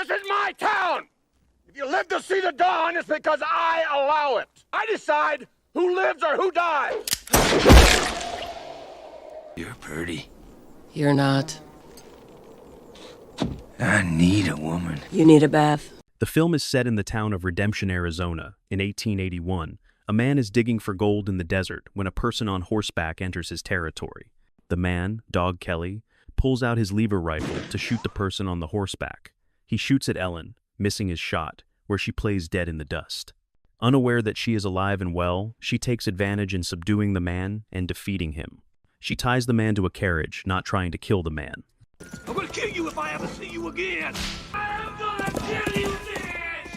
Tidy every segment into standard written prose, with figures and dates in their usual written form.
This is my town! If you live to see the dawn, it's because I allow it. I decide who lives or who dies. You're pretty. You're not. I need a woman. You need a bath. The film is set in the town of Redemption, Arizona, in 1881. A man is digging for gold in the desert when a person on horseback enters his territory. The man, Dog Kelly, pulls out his lever rifle to shoot the person on the horseback. He shoots at Ellen, missing his shot, where she plays dead in the dust. Unaware that she is alive and well, she takes advantage in subduing the man and defeating him. She ties the man to a carriage, not trying to kill the man. I'm gonna kill you if I ever see you again. I'm gonna kill you, bitch!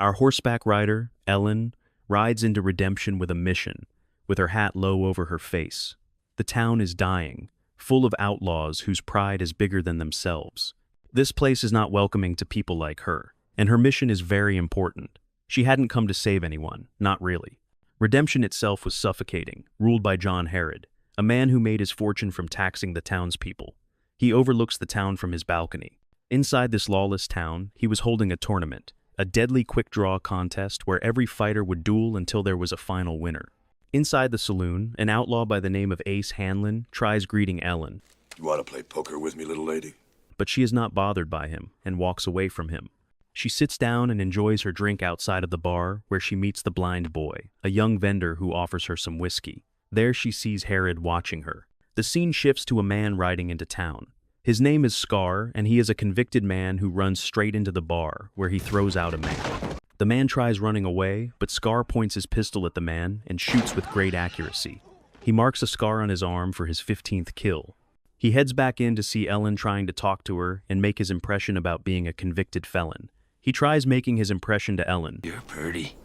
Our horseback rider, Ellen, rides into Redemption with a mission, with her hat low over her face. The town is dying, full of outlaws whose pride is bigger than themselves. This place is not welcoming to people like her, and her mission is very important. She hadn't come to save anyone, not really. Redemption itself was suffocating, ruled by John Herod, a man who made his fortune from taxing the townspeople. He overlooks the town from his balcony. Inside this lawless town, he was holding a tournament, a deadly quick-draw contest where every fighter would duel until there was a final winner. Inside the saloon, an outlaw by the name of Ace Hanlon tries greeting Ellen. You want to play poker with me, little lady? But she is not bothered by him and walks away from him. She sits down and enjoys her drink outside of the bar where she meets the blind boy, a young vendor who offers her some whiskey. There she sees Herod watching her. The scene shifts to a man riding into town. His name is Scar, and he is a convicted man who runs straight into the bar, where he throws out a man. The man tries running away, but Scar points his pistol at the man and shoots with great accuracy. He marks a scar on his arm for his 15th kill. He heads back in to see Ellen trying to talk to her and make his impression about being a convicted felon. He tries making his impression to Ellen. You're pretty.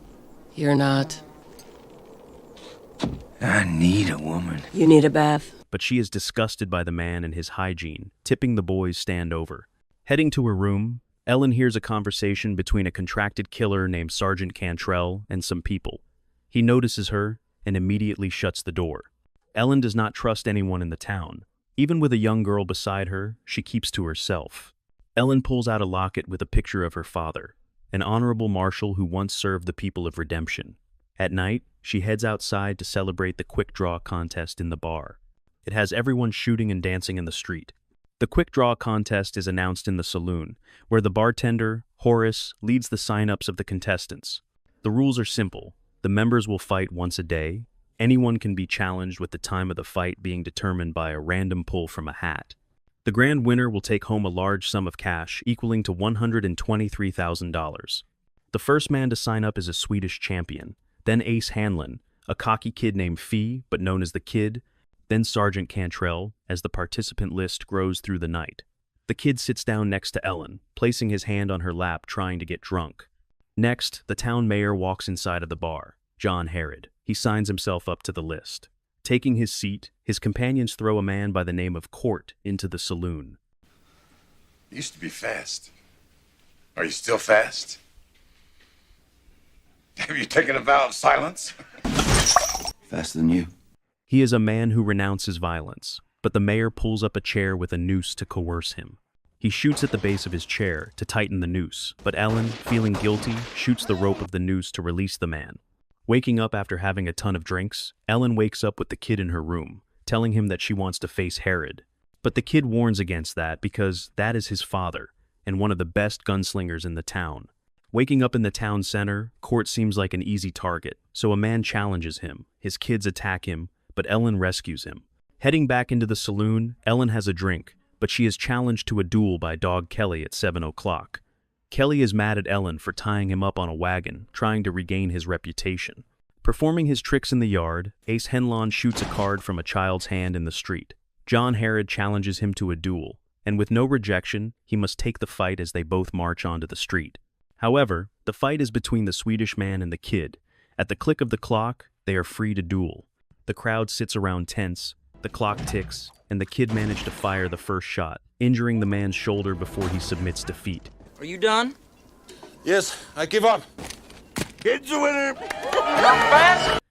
You're not. I need a woman. You need a bath. But she is disgusted by the man and his hygiene, tipping the boys stand over. Heading to her room, Ellen hears a conversation between a contracted killer named Sergeant Cantrell and some people. He notices her and immediately shuts the door. Ellen does not trust anyone in the town. Even with a young girl beside her, she keeps to herself. Ellen pulls out a locket with a picture of her father, an honorable marshal who once served the people of Redemption. At night, she heads outside to celebrate the quick draw contest in the bar. It has everyone shooting and dancing in the street. The quick draw contest is announced in the saloon, where the bartender, Horace, leads the sign-ups of the contestants. The rules are simple. The members will fight once a day. Anyone can be challenged with the time of the fight being determined by a random pull from a hat. The grand winner will take home a large sum of cash equaling to $123,000. The first man to sign up is a Swedish champion, then Ace Hanlon, a cocky kid named Fee, but known as the Kid, then Sergeant Cantrell, as the participant list grows through the night. The Kid sits down next to Ellen, placing his hand on her lap trying to get drunk. Next, the town mayor walks inside of the bar, John Herod. He signs himself up to the list. Taking his seat, his companions throw a man by the name of Court into the saloon. You used to be fast. Are you still fast? Have you taken a vow of silence? Faster than you. He is a man who renounces violence, but the mayor pulls up a chair with a noose to coerce him. He shoots at the base of his chair to tighten the noose, but Ellen, feeling guilty, shoots the rope of the noose to release the man. Waking up after having a ton of drinks, Ellen wakes up with the Kid in her room, telling him that she wants to face Herod. But the Kid warns against that because that is his father, and one of the best gunslingers in the town. Waking up in the town center, Court seems like an easy target, so a man challenges him. His kids attack him, but Ellen rescues him. Heading back into the saloon, Ellen has a drink, but she is challenged to a duel by Dog Kelly at 7 o'clock. Kelly is mad at Ellen for tying him up on a wagon, trying to regain his reputation. Performing his tricks in the yard, Ace Hanlon shoots a card from a child's hand in the street. John Herod challenges him to a duel, and with no rejection, he must take the fight as they both march onto the street. However, the fight is between the Swedish man and the Kid. At the click of the clock, they are free to duel. The crowd sits around tense, the clock ticks, and the Kid managed to fire the first shot, injuring the man's shoulder before he submits defeat. Are you done? Yes, I give up. Kid's a winner.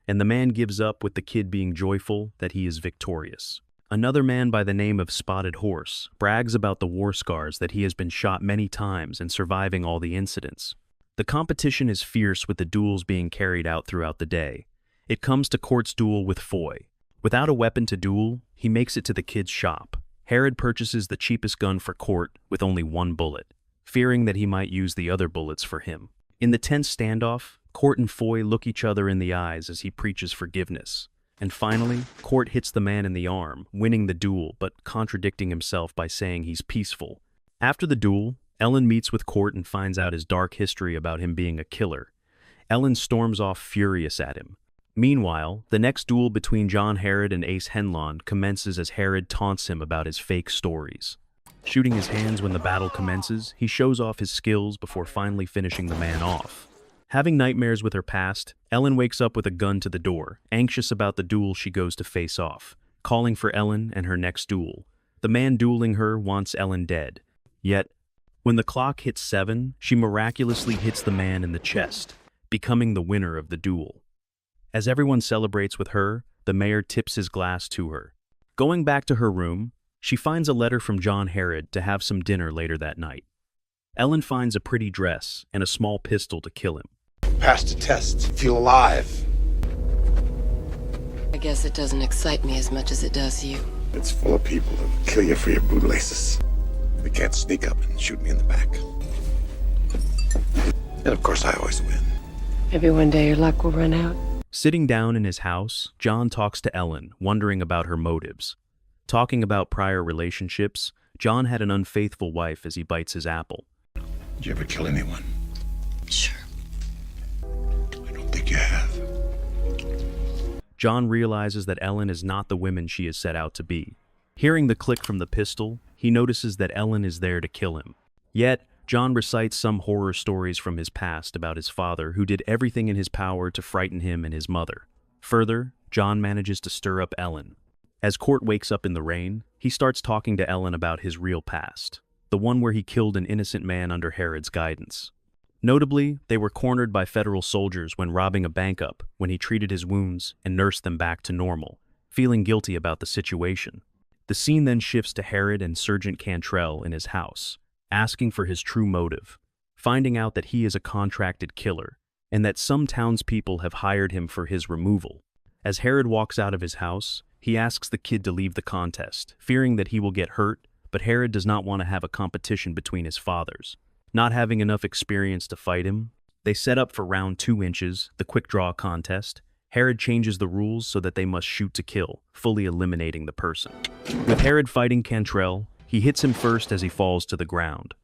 And the man gives up with the Kid being joyful that he is victorious. Another man by the name of Spotted Horse brags about the war scars that he has been shot many times and surviving all the incidents. The competition is fierce with the duels being carried out throughout the day. It comes to Court's duel with Foy. Without a weapon to duel, he makes it to the kid's shop. Herod purchases the cheapest gun for Court with only one bullet, fearing that he might use the other bullets for him. In the tense standoff, Court and Foy look each other in the eyes as he preaches forgiveness. And finally, Court hits the man in the arm, winning the duel but contradicting himself by saying he's peaceful. After the duel, Ellen meets with Court and finds out his dark history about him being a killer. Ellen storms off furious at him. Meanwhile, the next duel between John Herod and Ace Henlon commences as Herod taunts him about his fake stories. Shooting his hands when the battle commences, he shows off his skills before finally finishing the man off. Having nightmares with her past, Ellen wakes up with a gun to the door, anxious about the duel she goes to face off, calling for Ellen and her next duel. The man dueling her wants Ellen dead. Yet, when the clock hits 7, she miraculously hits the man in the chest, becoming the winner of the duel. As everyone celebrates with her, the mayor tips his glass to her. Going back to her room, she finds a letter from John Herod to have some dinner later that night. Ellen finds a pretty dress and a small pistol to kill him. Passed a test. Feel alive. I guess it doesn't excite me as much as it does you. It's full of people who'll kill you for your bootlaces. They can't sneak up and shoot me in the back. And of course, I always win. Maybe one day your luck will run out. Sitting down in his house, John talks to Ellen, wondering about her motives. Talking about prior relationships, John had an unfaithful wife as he bites his apple. Did you ever kill anyone? Sure. I don't think you have. John realizes that Ellen is not the woman she is set out to be. Hearing the click from the pistol, he notices that Ellen is there to kill him. Yet, John recites some horror stories from his past about his father who did everything in his power to frighten him and his mother. Further, John manages to stir up Ellen. As Court wakes up in the rain, he starts talking to Ellen about his real past, the one where he killed an innocent man under Herod's guidance. Notably, they were cornered by federal soldiers when robbing a bank up, when he treated his wounds and nursed them back to normal, feeling guilty about the situation. The scene then shifts to Herod and Sergeant Cantrell in his house, asking for his true motive, finding out that he is a contracted killer, and that some townspeople have hired him for his removal. As Herod walks out of his house, he asks the kid to leave the contest, fearing that he will get hurt, but Herod does not want to have a competition between his fathers. Not having enough experience to fight him, they set up for round 2 inches, the quick draw contest. Herod changes the rules so that they must shoot to kill, fully eliminating the person. With Herod fighting Cantrell, he hits him first as he falls to the ground,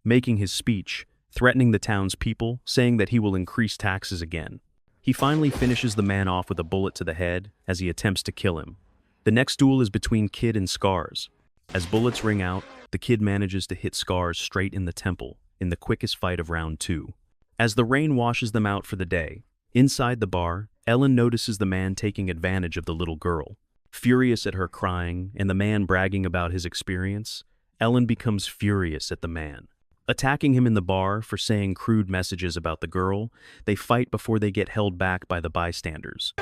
making his speech, threatening the townspeople, saying that he will increase taxes again. He finally finishes the man off with a bullet to the head as he attempts to kill him. The next duel is between Kid and Scars. As bullets ring out, the Kid manages to hit Scars straight in the temple, in the quickest fight of round 2. As the rain washes them out for the day, inside the bar, Ellen notices the man taking advantage of the little girl. Furious at her crying and the man bragging about his experience, Ellen becomes furious at the man. Attacking him in the bar for saying crude messages about the girl, they fight before they get held back by the bystanders.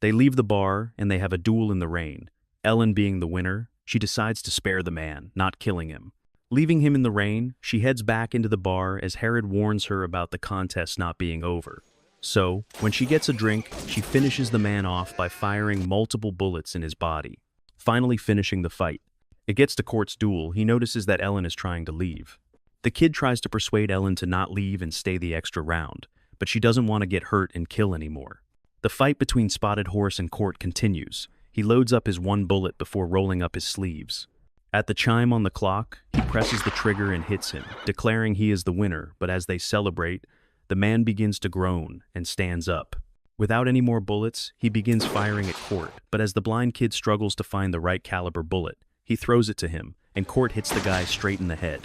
They leave the bar and they have a duel in the rain. Ellen being the winner, she decides to spare the man, not killing him. Leaving him in the rain, she heads back into the bar as Herod warns her about the contest not being over. So, when she gets a drink, she finishes the man off by firing multiple bullets in his body, finally finishing the fight. It gets to Court's duel, he notices that Ellen is trying to leave. The Kid tries to persuade Ellen to not leave and stay the extra round, but she doesn't want to get hurt and kill anymore. The fight between Spotted Horse and Court continues. He loads up his one bullet before rolling up his sleeves. At the chime on the clock, he presses the trigger and hits him, declaring he is the winner, but as they celebrate, the man begins to groan and stands up. Without any more bullets, he begins firing at Court, but as the blind kid struggles to find the right caliber bullet, he throws it to him, and Court hits the guy straight in the head.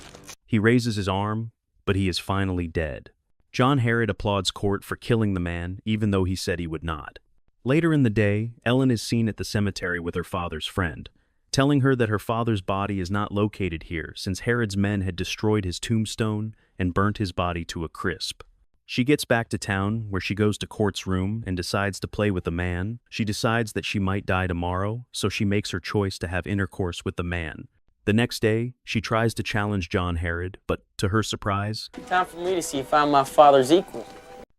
He raises his arm, but he is finally dead. John Herod applauds Court for killing the man, even though he said he would not. Later in the day, Ellen is seen at the cemetery with her father's friend, telling her that her father's body is not located here since Herod's men had destroyed his tombstone and burnt his body to a crisp. She gets back to town, where she goes to Court's room and decides to play with the man. She decides that she might die tomorrow, so she makes her choice to have intercourse with the man. The next day, she tries to challenge John Herod, but to her surprise, Time for me to see if I'm my father's equal.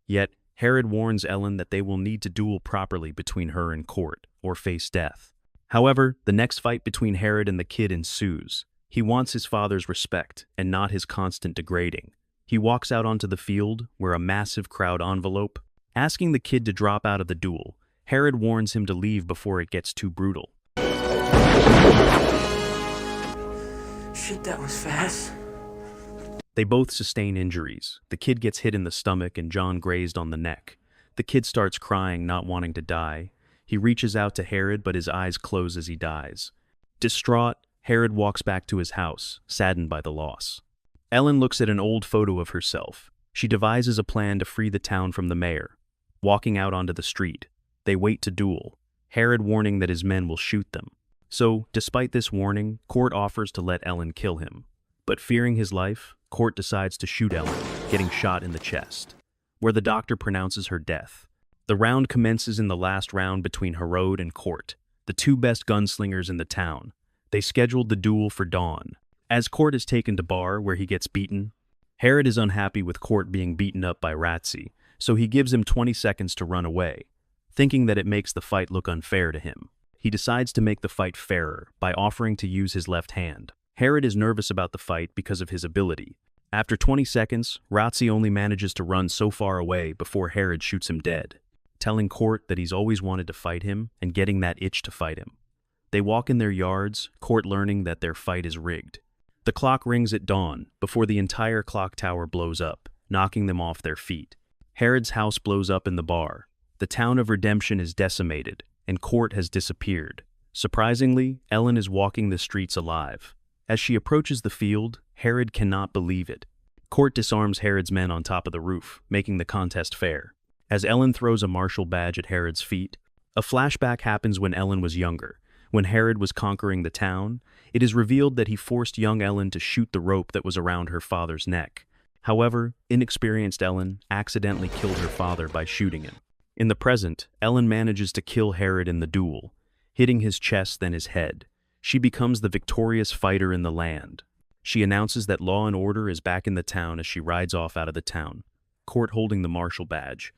Yet, Herod warns Ellen that they will need to duel properly between her and Court, or face death. However, the next fight between Herod and the kid ensues. He wants his father's respect, and not his constant degrading. He walks out onto the field, where a massive crowd envelope, asking the kid to drop out of the duel. Herod warns him to leave before it gets too brutal. Shit, that was fast. They both sustain injuries. The kid gets hit in the stomach and John grazed on the neck. The kid starts crying, not wanting to die. He reaches out to Herod, but his eyes close as he dies. Distraught, Herod walks back to his house, saddened by the loss. Ellen looks at an old photo of herself. She devises a plan to free the town from the mayor. Walking out onto the street, they wait to duel, Herod warning that his men will shoot them. So, despite this warning, Court offers to let Ellen kill him. But fearing his life, Court decides to shoot Ellen, getting shot in the chest, where the doctor pronounces her death. The round commences in the last round between Herod and Court, the two best gunslingers in the town. They scheduled the duel for dawn. As Court is taken to bar, where he gets beaten, Herod is unhappy with Court being beaten up by Razzi, so he gives him 20 seconds to run away, thinking that it makes the fight look unfair to him. He decides to make the fight fairer by offering to use his left hand. Herod is nervous about the fight because of his ability. After 20 seconds, Razzi only manages to run so far away before Herod shoots him dead, telling Court that he's always wanted to fight him and getting that itch to fight him. They walk in their yards, Court learning that their fight is rigged. The clock rings at dawn before the entire clock tower blows up, knocking them off their feet. Herod's house blows up in the bar. The town of Redemption is decimated, and Court has disappeared. Surprisingly, Ellen is walking the streets alive. As she approaches the field, Herod cannot believe it. Court disarms Herod's men on top of the roof, making the contest fair. As Ellen throws a marshal badge at Herod's feet, a flashback happens when Ellen was younger. When Herod was conquering the town, it is revealed that he forced young Ellen to shoot the rope that was around her father's neck. However, inexperienced Ellen accidentally killed her father by shooting him. In the present, Ellen manages to kill Herod in the duel, hitting his chest then his head. She becomes the victorious fighter in the land. She announces that law and order is back in the town as she rides off out of the town, Court holding the marshal badge.